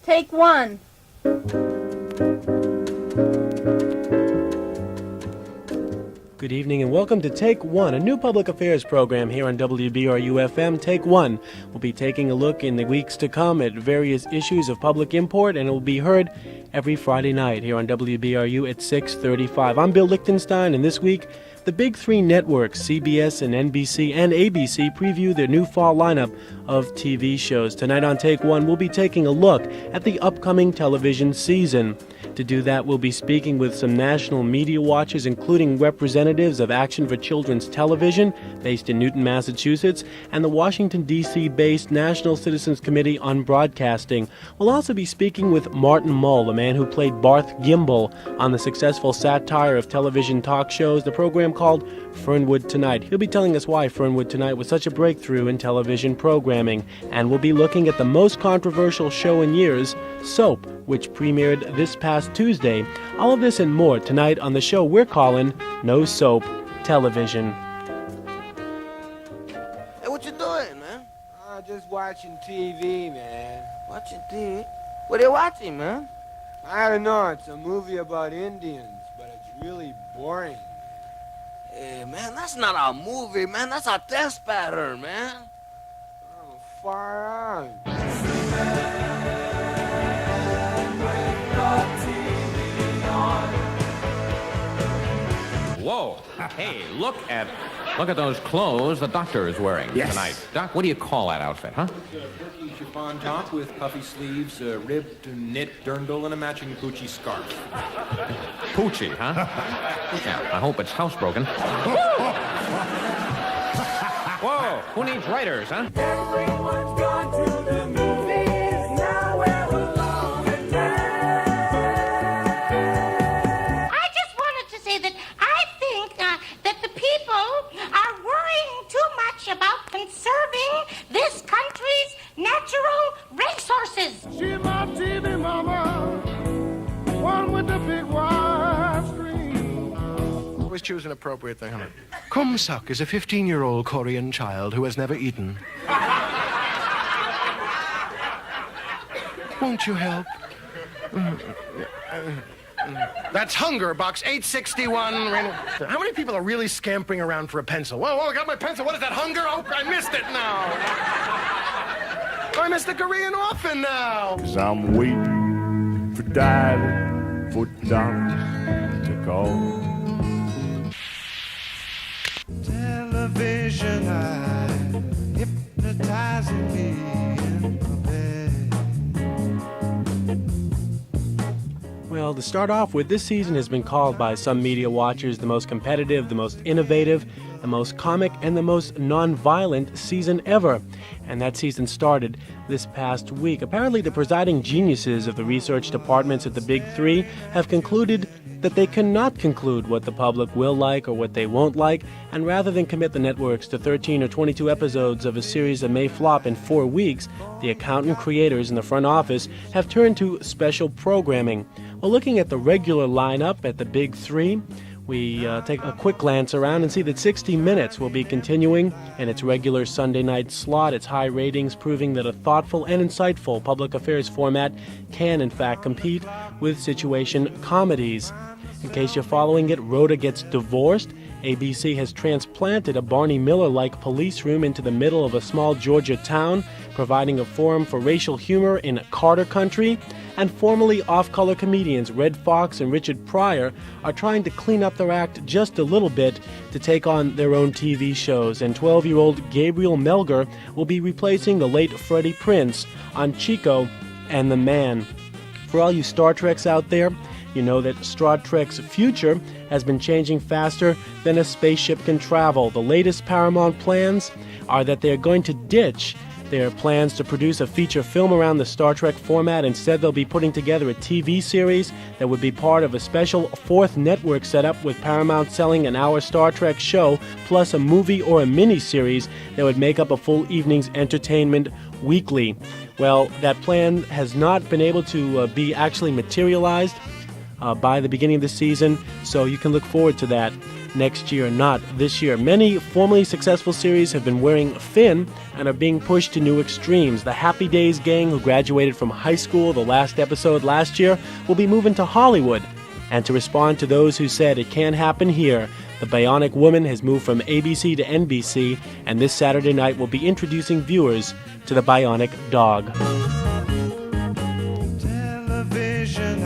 Take one. Good evening and welcome to Take One, a new public affairs program here on WBRU-FM. Take One. We'll be taking a look in the weeks to come at various issues of public import, and it will be heard every Friday night here on WBRU at 6:35. I'm Bill Lichtenstein, and this week, the big three networks, CBS and NBC and ABC, preview their new fall lineup of TV shows. Tonight on Take One, we'll be taking a look at the upcoming television season. To do that, we'll be speaking with some national media watchers, including representatives of Action for Children's Television, based in Newton, Massachusetts, and the Washington, D.C.-based National Citizens Committee on Broadcasting. We'll also be speaking with Martin Mull, the man who played Barth Gimble on the successful satire of television talk shows, the program called Fernwood Tonight. He'll be telling us why Fernwood Tonight was such a breakthrough in television programming. And we'll be looking at the most controversial show in years, Soap, which premiered this past Tuesday. All of this and more tonight on the show we're calling No Soap Television. Hey, what you doing, man? Just watching TV, man. Watching TV? What are you watching, man? I don't know, it's a movie about Indians, but it's really boring. Hey, man, that's not a movie, man. That's a test pattern, man. Oh, far out. Whoa. Hey, look at those clothes the doctor is wearing tonight. Doc, what do you call that outfit, huh? Turkey chiffon top with puffy sleeves, ribbed knit dirndl, and a matching Poochie scarf. Poochie, huh? Yeah, I hope it's housebroken. Whoa, who needs writers, huh? Everyone's gone to the movies, now we're alone at night. I just wanted to say that I think that the people are worrying too much about conserving this country's natural resources. She's my TV mama, one with the big wide screen. Always choose an appropriate thing, honey. Kumsak is a 15-year-old Korean child who has never eaten. Won't you help? That's Hunger, box 861. How many people are really scampering around for a pencil? Whoa, I got my pencil. What is that, Hunger? Oh, I missed it now. I missed the Korean orphan now. 'Cause I'm waiting for diving for dollars to call. Television eye hypnotizing me in the bed. Well, to start off with, this season has been called by some media watchers the most competitive, the most innovative, the most comic, and the most non-violent season ever. And that season started this past week. Apparently, the presiding geniuses of the research departments at the Big Three have concluded that they cannot conclude what the public will like or what they won't like, and rather than commit the networks to 13 or 22 episodes of a series that may flop in 4 weeks, the accountant creators in the front office have turned to special programming. Well, looking at the regular lineup at the Big Three, we take a quick glance around and see that 60 Minutes will be continuing in its regular Sunday night slot. Its high ratings proving that a thoughtful and insightful public affairs format can, in fact, compete with situation comedies. In case you're following it, Rhoda Gets Divorced. ABC has transplanted a Barney Miller-like police room into the middle of a small Georgia town, providing a forum for racial humor in Carter Country. And formerly off-color comedians Red Fox and Richard Pryor are trying to clean up their act just a little bit to take on their own TV shows. And 12-year-old Gabriel Melger will be replacing the late Freddie Prinze on Chico and the Man. For all you Star Treks out there, you know that Star Trek's future has been changing faster than a spaceship can travel. The latest Paramount plans are that they're going to ditch their plans to produce a feature film around the Star Trek format. Instead, they'll be putting together a TV series that would be part of a special fourth network setup, with Paramount selling an hour Star Trek show plus a movie or a mini-series that would make up a full evening's entertainment weekly. Well, that plan has not been able to be actually materialized by the beginning of the season, so you can look forward to that. next year, not this year. Many formerly successful series have been wearing thin and are being pushed to new extremes. The Happy Days gang, who graduated from high school the last episode last year, will be moving to Hollywood. And to respond to those who said it can't happen here, the Bionic Woman has moved from ABC to NBC, and this Saturday night will be introducing viewers to the Bionic Dog. Television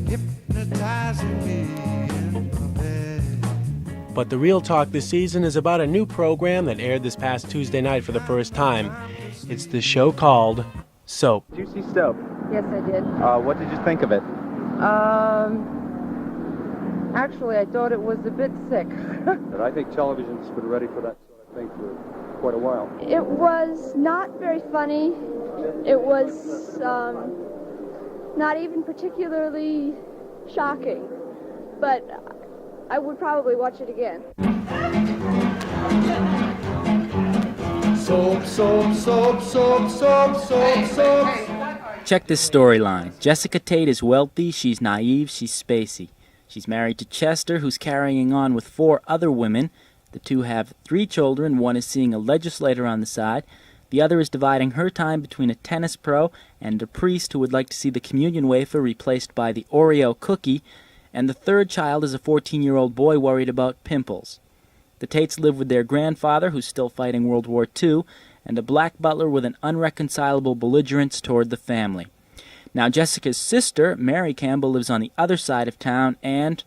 hypnotizing me in my bed. But the real talk this season is about a new program that aired this past Tuesday night for the first time. It's the show called Soap. Did you see Soap? Yes, I did. What did you think of it? Actually, I thought it was a bit sick. But I think television's been ready for that sort of thing for quite a while. It was not very funny. It was not even particularly shocking. But I would probably watch it again. Soap, soap, soap, soap, soap, soap, soap. Check this storyline. Jessica Tate is wealthy, she's naive, she's spacey. She's married to Chester, who's carrying on with 4 other women. The two have 3 children. One is seeing a legislator on the side. The other is dividing her time between a tennis pro and a priest who would like to see the communion wafer replaced by the Oreo cookie. And the third child is a 14-year-old boy worried about pimples. The Tates live with their grandfather, who's still fighting World War II, and a black butler with an unreconcilable belligerence toward the family. Now, Jessica's sister, Mary Campbell, lives on the other side of town, and,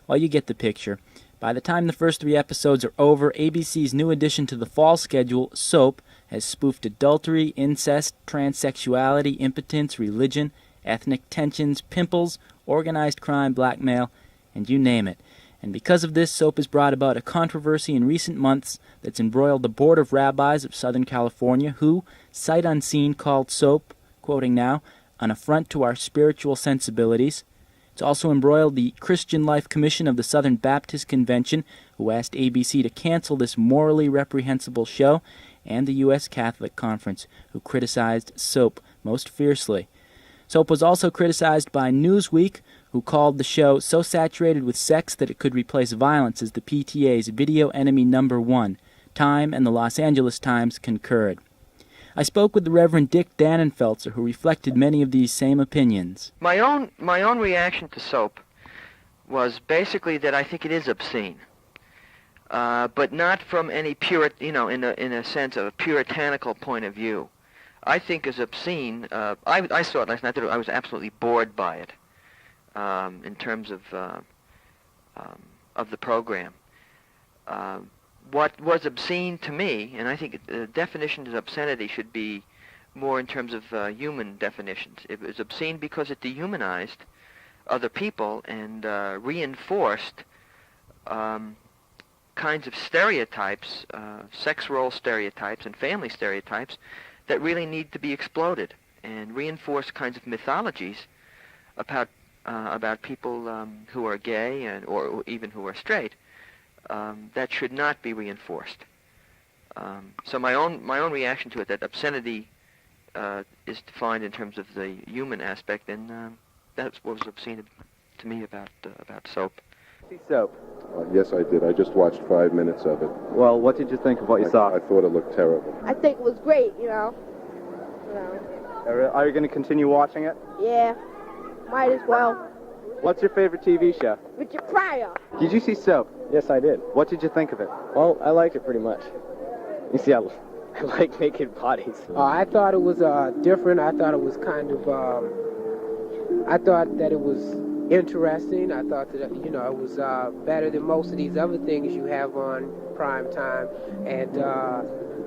well, you get the picture. By the time the first 3 episodes are over, ABC's new addition to the fall schedule, Soap, has spoofed adultery, incest, transsexuality, impotence, religion, ethnic tensions, pimples, organized crime, blackmail, and you name it. And because of this, Soap has brought about a controversy in recent months that's embroiled the Board of Rabbis of Southern California, who, sight unseen, called Soap, quoting now, an affront to our spiritual sensibilities. It's also embroiled the Christian Life Commission of the Southern Baptist Convention, who asked ABC to cancel this morally reprehensible show, and the U.S. Catholic Conference, who criticized Soap most fiercely. Soap was also criticized by Newsweek, who called the show so saturated with sex that it could replace violence as the PTA's video enemy #1. Time and the Los Angeles Times concurred. I spoke with the Reverend Dick Dannenfelser, who reflected many of these same opinions. My own reaction to Soap was basically that I think it is obscene, but not from any in a sense of a puritanical point of view. I think as obscene. I saw it last night. I was absolutely bored by it in terms of the program. What was obscene to me, and I think the definition of obscenity should be more in terms of human definitions. It was obscene because it dehumanized other people and reinforced kinds of stereotypes, sex role stereotypes and family stereotypes that really need to be exploded, and reinforce kinds of mythologies about people who are gay or even who are straight. That should not be reinforced. So my own reaction to it, that obscenity is defined in terms of the human aspect, and that's what was obscene to me about Soap. See Soap? Yes, I did. I just watched 5 minutes of it. Well, what did you think of what you saw? I thought it looked terrible. I think it was great, you know. Are you going to continue watching it? Yeah, might as well. What's your favorite TV show? Richard Pryor. Did you see Soap? Yes, I did. What did you think of it? Well, I liked it pretty much. You see, I like naked bodies. I thought it was different. I thought it was kind of, I thought that it was interesting. I thought that, it was better than most of these other things you have on prime time. And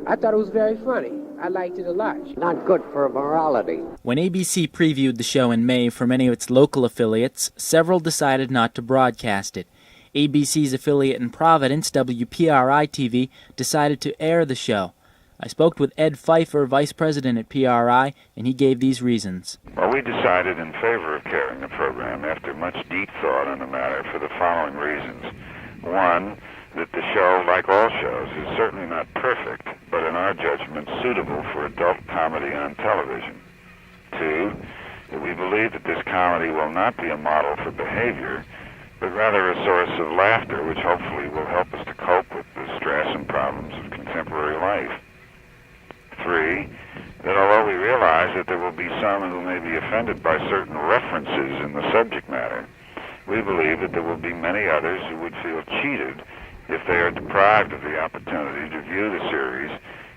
I thought it was very funny. I liked it a lot. Not good for morality. When ABC previewed the show in May for many of its local affiliates, several decided not to broadcast it. ABC's affiliate in Providence, WBRU-TV, decided to air the show. I spoke with Ed Pfeiffer, vice president at PRI, and he gave these reasons. Well, we decided in favor of carrying the program after much deep thought on the matter for the following reasons. One, that the show, like all shows, is certainly not perfect, but in our judgment, suitable for adult comedy on television. Two, that we believe that this comedy will not be a model for behavior, but rather a source of laughter, which hopefully will help us to cope with the stress and problems of contemporary life. 3, that although we realize that there will be some who may be offended by certain references in the subject matter, we believe that there will be many others who would feel cheated if they are deprived of the opportunity to view the series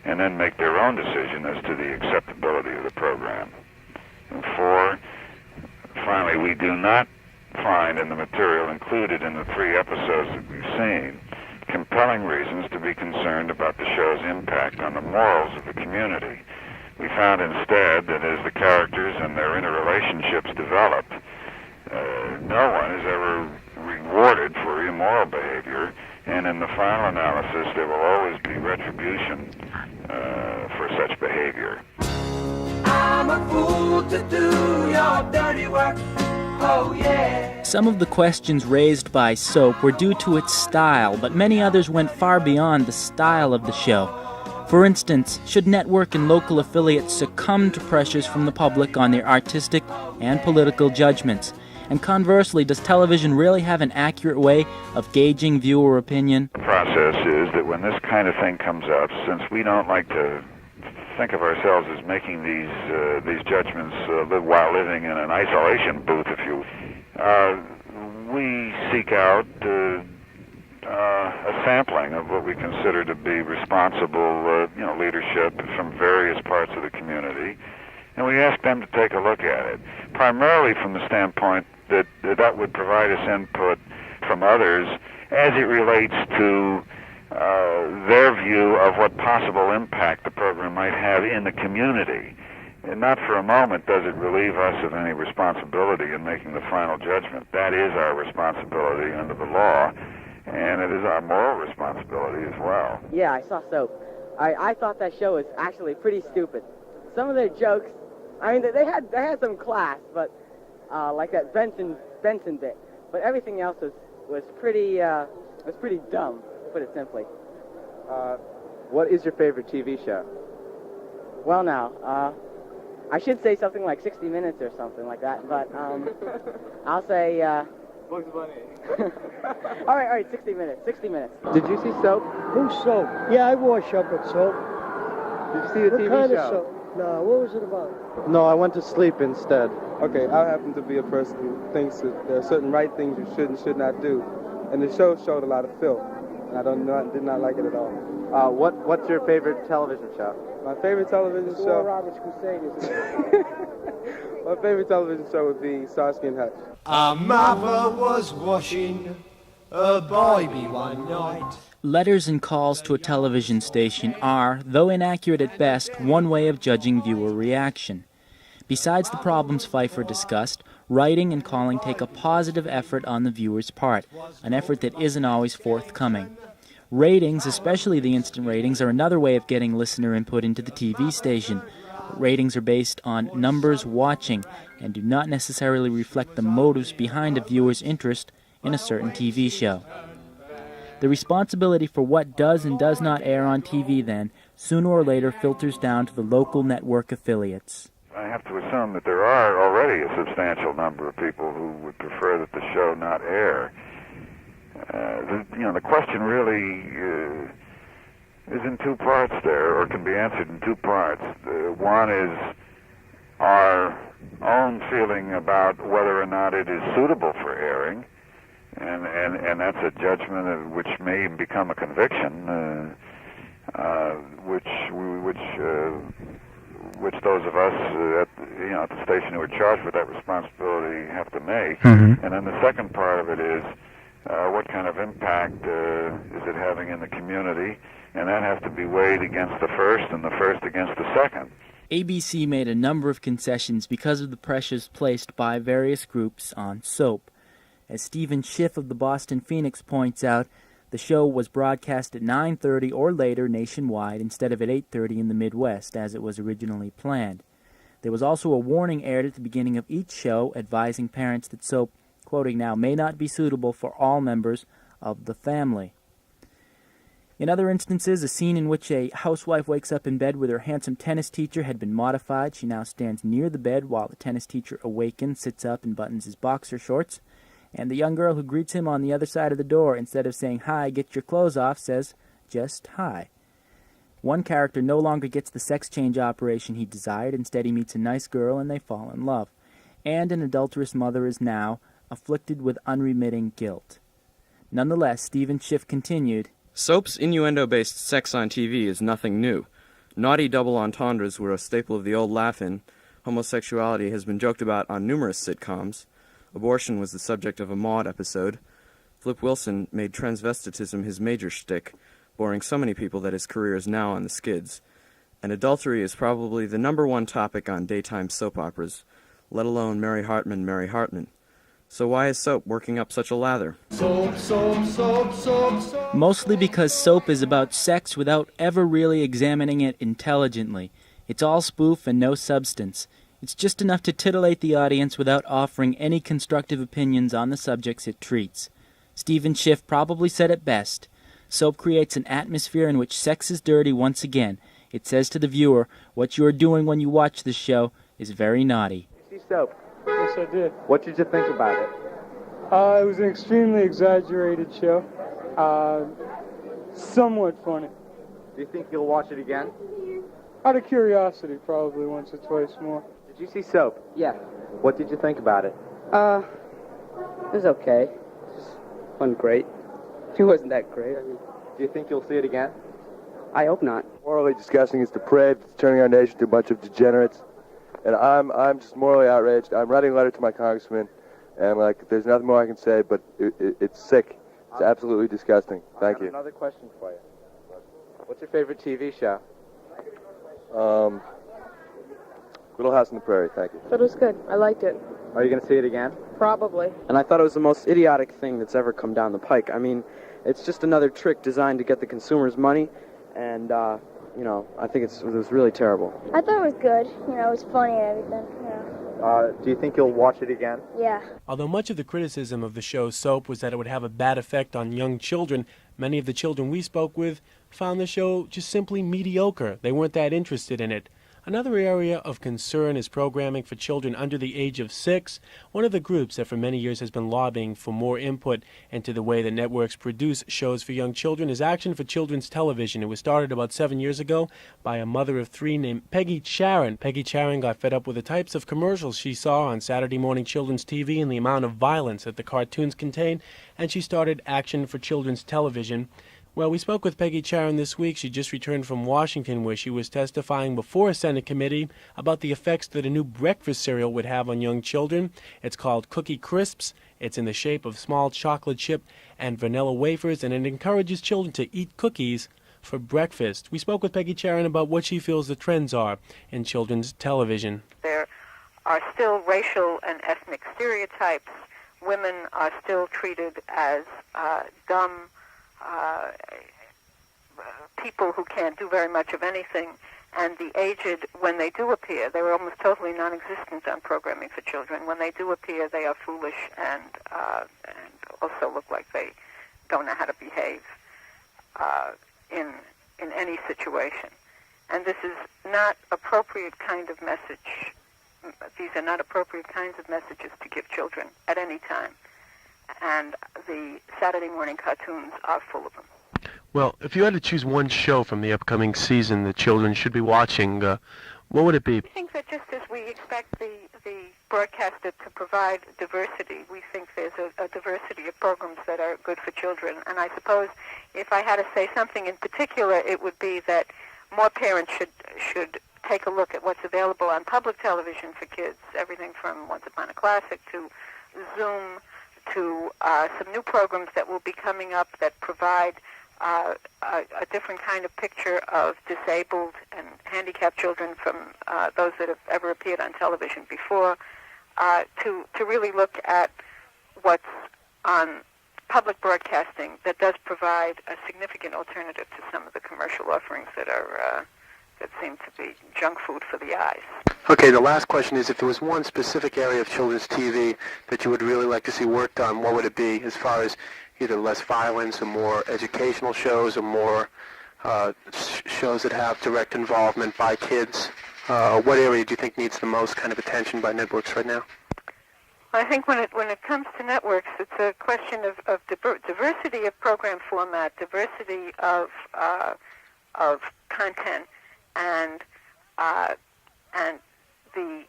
and then make their own decision as to the acceptability of the program. And 4, finally, we do not find in the material included in the 3 episodes that we've seen compelling reasons to be concerned about the show's impact on the morals of the community. We found instead that as the characters and their interrelationships develop, no one is ever rewarded for immoral behavior, and in the final analysis there will always be retribution for such behavior. I'm a fool to do your dirty work. Oh, yeah. Some of the questions raised by Soap were due to its style, but many others went far beyond the style of the show. For instance, should network and local affiliates succumb to pressures from the public on their artistic and political judgments? And conversely, does television really have an accurate way of gauging viewer opinion? The process is that when this kind of thing comes up, since we don't like to think of ourselves as making these judgments while living in an isolation booth, if you we seek out a sampling of what we consider to be responsible leadership from various parts of the community, and we ask them to take a look at it, primarily from the standpoint that would provide us input from others as it relates to their view of what possible impact the program might have in the community. And not for a moment does it relieve us of any responsibility in making the final judgment. That is our responsibility under the law, and it is our moral responsibility as well. Yeah, I saw Soap. I thought that show was actually pretty stupid. Some of their jokes, I mean, they had some class, but like that Benson bit. But everything else was pretty dumb, to put it simply. What is your favorite TV show? Well, now, I should say something like 60 Minutes or something like that, but I'll say... Bugs Bunny. all right, 60 Minutes. Did you see Soap? Who's Soap? Yeah, I wash up with Soap. Did you see the TV show? What kind of soap? No, what was it about? No, I went to sleep instead. Okay, I happen to be a person who thinks that there are certain right things you should and should not do. And the show showed a lot of filth. And I did not like it at all. What's your favorite television show? My favorite television show? Robert's Crusaders. My favorite television show would be Starsky and Hutch. Our mother was washing a baby one night. Letters and calls to a television station are, though inaccurate at best, one way of judging viewer reaction. Besides the problems Pfeiffer discussed, writing and calling take a positive effort on the viewer's part, an effort that isn't always forthcoming. Ratings, especially the instant ratings, are another way of getting listener input into the TV station. Ratings are based on numbers watching and do not necessarily reflect the motives behind a viewer's interest in a certain TV show. The responsibility for what does and does not air on TV, then, sooner or later filters down to the local network affiliates. I have to assume that there are already a substantial number of people who would prefer that the show not air. The question really is in 2 parts there, or can be answered in 2 parts. One is our own feeling about whether or not it is suitable for airing, and that's a judgment which may become a conviction, which those of us at the station who are charged with that responsibility have to make. Mm-hmm. And then the second part of it is what kind of impact is it having in the community, and that has to be weighed against the first and the first against the second. ABC made a number of concessions because of the pressures placed by various groups on Soap. As Stephen Schiff of the Boston Phoenix points out, the show was broadcast at 9:30 or later nationwide instead of at 8:30 in the Midwest, as it was originally planned. There was also a warning aired at the beginning of each show advising parents that Soap, quoting now, may not be suitable for all members of the family. In other instances, a scene in which a housewife wakes up in bed with her handsome tennis teacher had been modified. She now stands near the bed while the tennis teacher awakens, sits up, and buttons his boxer shorts. And the young girl who greets him on the other side of the door, instead of saying, "Hi, get your clothes off," says just "Hi." One character no longer gets the sex change operation he desired. Instead, he meets a nice girl and they fall in love. And an adulterous mother is now afflicted with unremitting guilt. Nonetheless, Stephen Schiff continued, Soap's innuendo-based sex on TV is nothing new. Naughty double entendres were a staple of the old laugh-in. Homosexuality has been joked about on numerous sitcoms. Abortion was the subject of a Maude episode. Flip Wilson made transvestitism his major shtick, boring so many people that his career is now on the skids. And adultery is probably the #1 topic on daytime soap operas, let alone Mary Hartman, Mary Hartman. So why is soap working up such a lather? Soap, soap, soap, soap, soap. Mostly because soap is about sex without ever really examining it intelligently. It's all spoof and no substance. It's just enough to titillate the audience without offering any constructive opinions on the subjects it treats. Stephen Schiff probably said it best. Soap creates an atmosphere in which sex is dirty once again. It says to the viewer, what you are doing when you watch this show is very naughty. You see Soap? Yes, I did. What did you think about it? It was an extremely exaggerated show. Somewhat funny. Do you think you'll watch it again? Out of curiosity, probably once or twice more. Did you see Soap? Yeah. What did you think about it? It was okay. Just wasn't great. It wasn't that great. I mean, Do you think you'll see it again? I hope not. Morally disgusting. It's depraved. It's turning our nation to a bunch of degenerates. And I'm just morally outraged. I'm writing a letter to my congressman, and there's nothing more I can say, but it's sick. It's absolutely disgusting. Thank you. Another question for you. What's your favorite TV show? Little House on the Prairie. Thank you. But it was good. I liked it. Are you going to see it again? Probably. And I thought it was the most idiotic thing that's ever come down the pike. I mean, it's just another trick designed to get the consumers money, and, I think it was really terrible. I thought it was good. It was funny and everything. Do you think you'll watch it again? Yeah. Although much of the criticism of the show Soap was that it would have a bad effect on young children, many of the children we spoke with found the show just simply mediocre. They weren't that interested in it. Another area of concern is programming for children under the age of 6. One of the groups that for many years has been lobbying for more input into the way the networks produce shows for young children is Action for Children's Television. It was started about 7 years ago by a mother of 3 named Peggy Charan. Peggy Charan got fed up with the types of commercials she saw on Saturday morning children's TV and the amount of violence that the cartoons contain, and she started Action for Children's Television. Well, we spoke with Peggy Charan this week. She just returned from Washington, where she was testifying before a Senate committee about the effects that a new breakfast cereal would have on young children. It's called Cookie Crisps. It's in the shape of small chocolate chip and vanilla wafers, and it encourages children to eat cookies for breakfast. We spoke with Peggy Charan about what she feels the trends are in children's television. There are still racial and ethnic stereotypes. Women are still treated as dumb people who can't do very much of anything, and the aged, when they do appear, they were almost totally non-existent on programming for children. When they do appear, they are foolish and also look like they don't know how to behave in any situation. And this is not appropriate kind of message. These are not appropriate kinds of messages to give children at any time. And the Saturday morning cartoons are full of them. Well, if you had to choose one show from the upcoming season that children should be watching, what would it be? I think that just as we expect the broadcaster to provide diversity, we think there's a diversity of programs that are good for children. And I suppose if I had to say something in particular, it would be that more parents should take a look at what's available on public television for kids, everything from Once Upon a Classic to Zoom, to some new programs that will be coming up that provide a different kind of picture of disabled and handicapped children from those that have ever appeared on television before, to really look at what's on public broadcasting that does provide a significant alternative to some of the commercial offerings that seem to be junk food for the eyes. Okay, the last question is, if there was one specific area of children's TV that you would really like to see worked on, what would it be, as far as either less violence or more educational shows or more shows that have direct involvement by kids? What area do you think needs the most kind of attention by networks right now? I think when it comes to networks, it's a question of diversity of program format, diversity of content, and the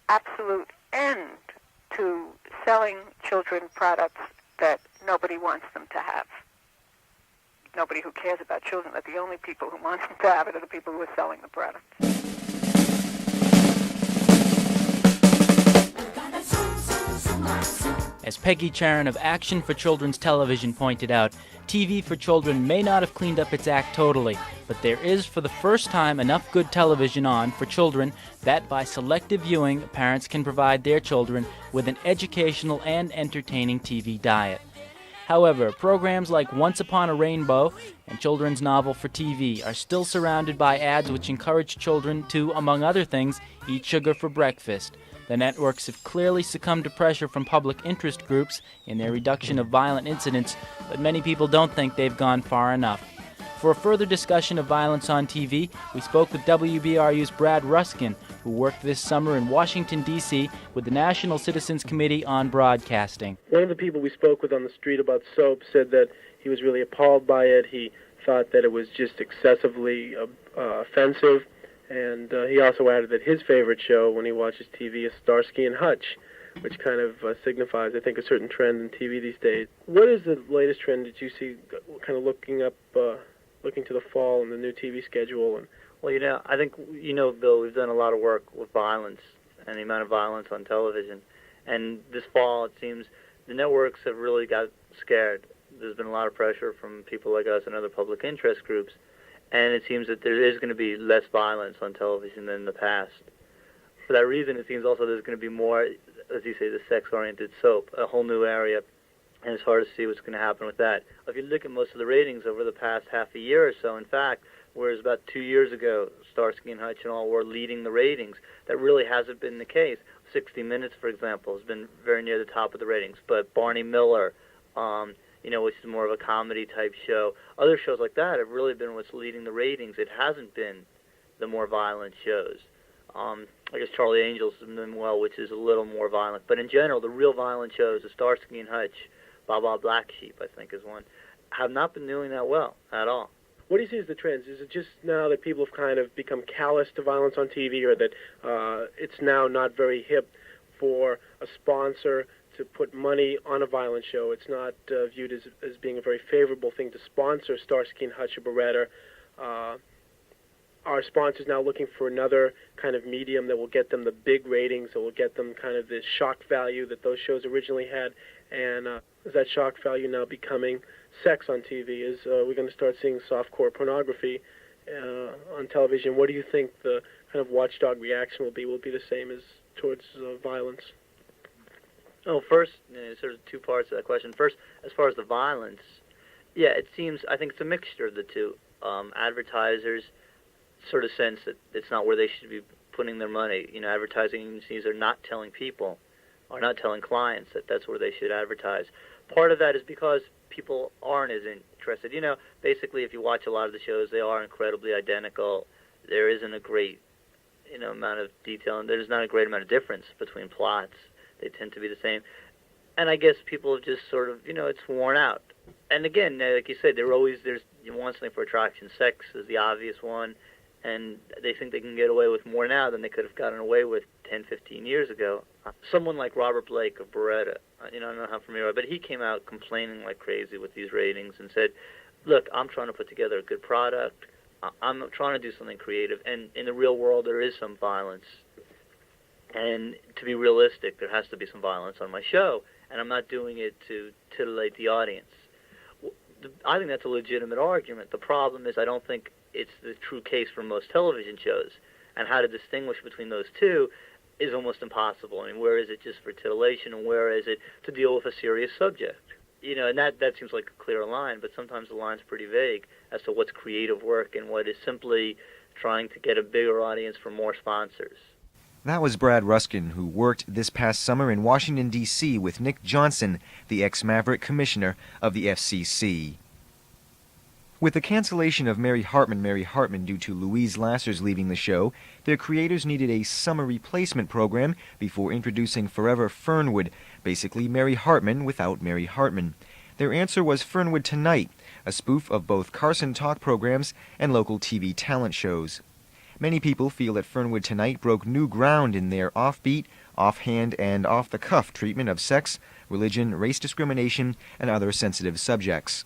absolute end to selling children products that nobody wants them to have. Nobody who cares about children, that the only people who want them to have it are the people who are selling the product. As Peggy Charan of Action for Children's Television pointed out, TV for children may not have cleaned up its act totally, but there is for the first time enough good television on for children that by selective viewing, parents can provide their children with an educational and entertaining TV diet. However, programs like Once Upon a Rainbow and Children's Novel for TV are still surrounded by ads which encourage children to, among other things, eat sugar for breakfast. The networks have clearly succumbed to pressure from public interest groups in their reduction of violent incidents, but many people don't think they've gone far enough. For a further discussion of violence on TV, we spoke with WBRU's Brad Ruskin, who worked this summer in Washington, D.C. with the National Citizens Committee on Broadcasting. One of the people we spoke with on the street about soap said that he was really appalled by it. He thought that it was just excessively offensive. And he also added that his favorite show when he watches TV is Starsky and Hutch, which kind of signifies, I think, a certain trend in TV these days. What is the latest trend that you see kind of looking to the fall and the new TV schedule? And well, I think, Bill, we've done a lot of work with violence and the amount of violence on television. And this fall, it seems, the networks have really got scared. There's been a lot of pressure from people like us and other public interest groups. And it seems that there is going to be less violence on television than in the past. For that reason, it seems also there's going to be more, as you say, the sex-oriented soap, a whole new area, and it's hard to see what's going to happen with that. If you look at most of the ratings over the past half a year or so, in fact, whereas about 2 years ago, Starsky and Hutch and all were leading the ratings, that really hasn't been the case. 60 Minutes, for example, has been very near the top of the ratings, but Barney Miller, which is more of a comedy-type show. Other shows like that have really been what's leading the ratings. It hasn't been the more violent shows. I guess Charlie Angel's done well, which is a little more violent. But in general, the real violent shows, the Starsky and Hutch, Baba Black Sheep, I think, is one, have not been doing that well at all. What do you see as the trends? Is it just now that people have kind of become callous to violence on TV, or that it's now not very hip for a sponsor to put money on a violent show? It's not viewed as being a very favorable thing to sponsor Starsky and Hutch or Beretta. Are sponsors now looking for another kind of medium that will get them the big ratings, that will get them kind of the shock value that those shows originally had? And is that shock value now becoming sex on TV? Is we're going to start seeing softcore pornography on television? What do you think the kind of watchdog reaction will be? Will it be the same as towards violence? Oh, first, sort of two parts of that question. First, as far as the violence, yeah, it seems, I think it's a mixture of the two. Advertisers sort of sense that it's not where they should be putting their money. Advertising agencies are not telling people, or not telling clients that that's where they should advertise. Part of that is because people aren't as interested. Basically, if you watch a lot of the shows, they are incredibly identical. There isn't a great, amount of detail, and there's not a great amount of difference between plots. They tend to be the same. And I guess people have just sort of, it's worn out. And again, like you said, there's one thing for attraction. Sex is the obvious one, and they think they can get away with more now than they could have gotten away with 10, 15 years ago. Someone like Robert Blake of Beretta, I don't know how familiar, but he came out complaining like crazy with these ratings and said, look, I'm trying to put together a good product. I'm trying to do something creative, and in the real world there is some violence. And to be realistic, there has to be some violence on my show, and I'm not doing it to titillate the audience. I think that's a legitimate argument. The problem is I don't think it's the true case for most television shows, and how to distinguish between those two is almost impossible. I mean, where is it just for titillation, and where is it to deal with a serious subject? And that seems like a clear line, but sometimes the line's pretty vague as to what's creative work and what is simply trying to get a bigger audience for more sponsors. That was Brad Ruskin, who worked this past summer in Washington, D.C. with Nick Johnson, the ex-Maverick commissioner of the FCC. With the cancellation of Mary Hartman due to Louise Lasser's leaving the show, their creators needed a summer replacement program before introducing Forever Fernwood, basically Mary Hartman without Mary Hartman. Their answer was Fernwood Tonight, a spoof of both Carson talk programs and local TV talent shows. Many people feel that Fernwood Tonight broke new ground in their offbeat, offhand, and off-the-cuff treatment of sex, religion, race discrimination, and other sensitive subjects.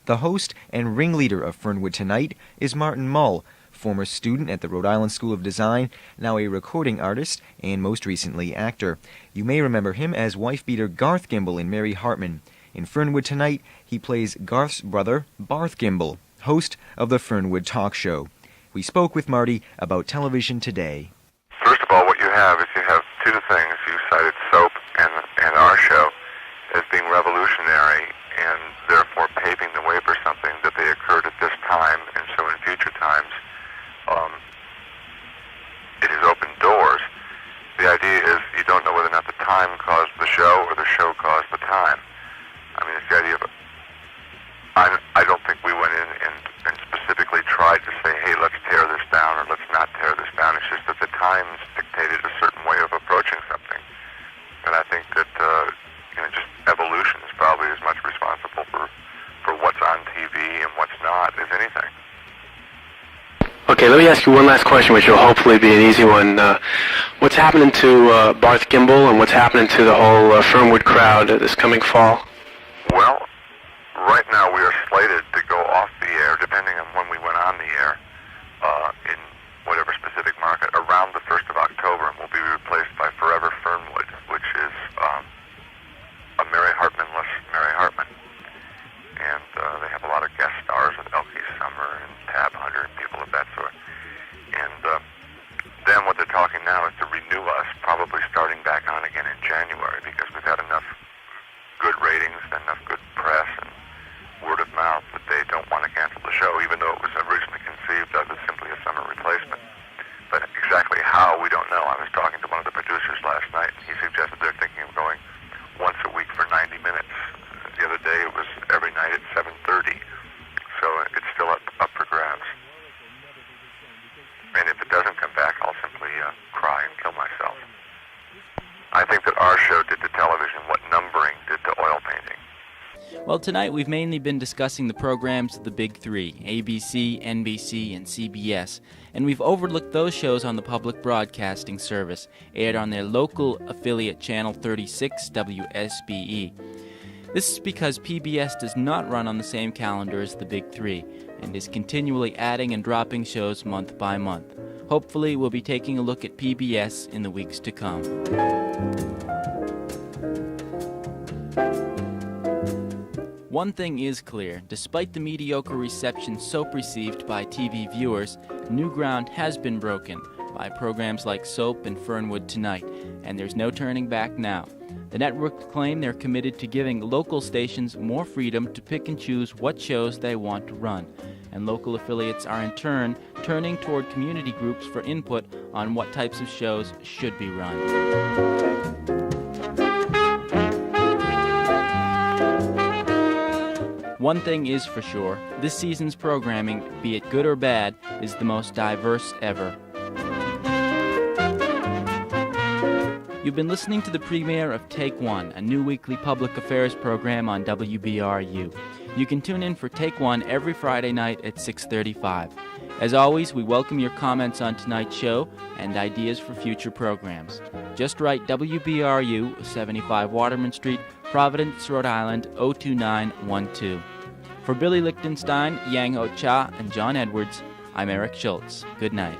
The host and ringleader of Fernwood Tonight is Martin Mull, former student at the Rhode Island School of Design, now a recording artist, and most recently actor. You may remember him as wife-beater Garth Gimble in Mary Hartman. In Fernwood Tonight, he plays Garth's brother, Barth Gimble, host of the Fernwood Talk Show. We spoke with Marty about television today. First of all, what you have is you have two things. You cited soap and our show as being revolutionary and therefore paving the way for something that they occurred at this time, and so in future times it has opened doors. The idea is you don't know whether or not the time caused the show or the show caused the time. I mean, it's the idea of I don't think we went in and specifically tried to say, hey, let's tear this down or let's not tear this down. It's just that the times dictated a certain way of approaching something. And I think that just evolution is probably as much responsible for what's on TV and what's not as anything. Okay, let me ask you one last question, which will hopefully be an easy one. What's happening to Barth Gimble, and what's happening to the whole Fernwood crowd this coming fall? Well, right now we are slated to go off the air, depending on when we went on the air, in whatever specific market, around the 1st of October, and will be replaced by Forever Fernwood, which is a Mary Hartman-less Mary Hartman. And they have a lot of guest stars with Elkie Summer and Tab Hunter and people of that sort. And then what they're talking now is to renew us, probably starting back on again in January, because we've had enough good ratings and enough good press and word of mouth that they don't want to cancel the show, even though it was originally conceived as simply a summer replacement. But exactly how, we don't know. I was talking to one of the producers last night, and he suggested they're thinking of going once a week for 90 minutes. The other day it was every night at 7:30, so it's still up for grabs. And if it doesn't come back, I'll simply cry and kill myself. I think that our show did to television what numbering did to oil painting. Well, tonight we've mainly been discussing the programs of the Big Three, ABC, NBC, and CBS, and we've overlooked those shows on the public broadcasting service, aired on their local affiliate channel 36 WSBE. This is because PBS does not run on the same calendar as the Big Three, and is continually adding and dropping shows month by month. Hopefully, we'll be taking a look at PBS in the weeks to come. One thing is clear, despite the mediocre reception Soap received by TV viewers, new ground has been broken by programs like Soap and Fernwood Tonight, and there's no turning back now. The networks claim they're committed to giving local stations more freedom to pick and choose what shows they want to run, and local affiliates are in turn turning toward community groups for input on what types of shows should be run. One thing is for sure, this season's programming, be it good or bad, is the most diverse ever. You've been listening to the premiere of Take One, a new weekly public affairs program on WBRU. You can tune in for Take One every Friday night at 6:35. As always, we welcome your comments on tonight's show and ideas for future programs. Just write WBRU, 75 Waterman Street, Providence, Rhode Island, 02912. For Billy Lichtenstein, Jang-Ho Cha, and John Edwards, I'm Eric Schultz. Good night.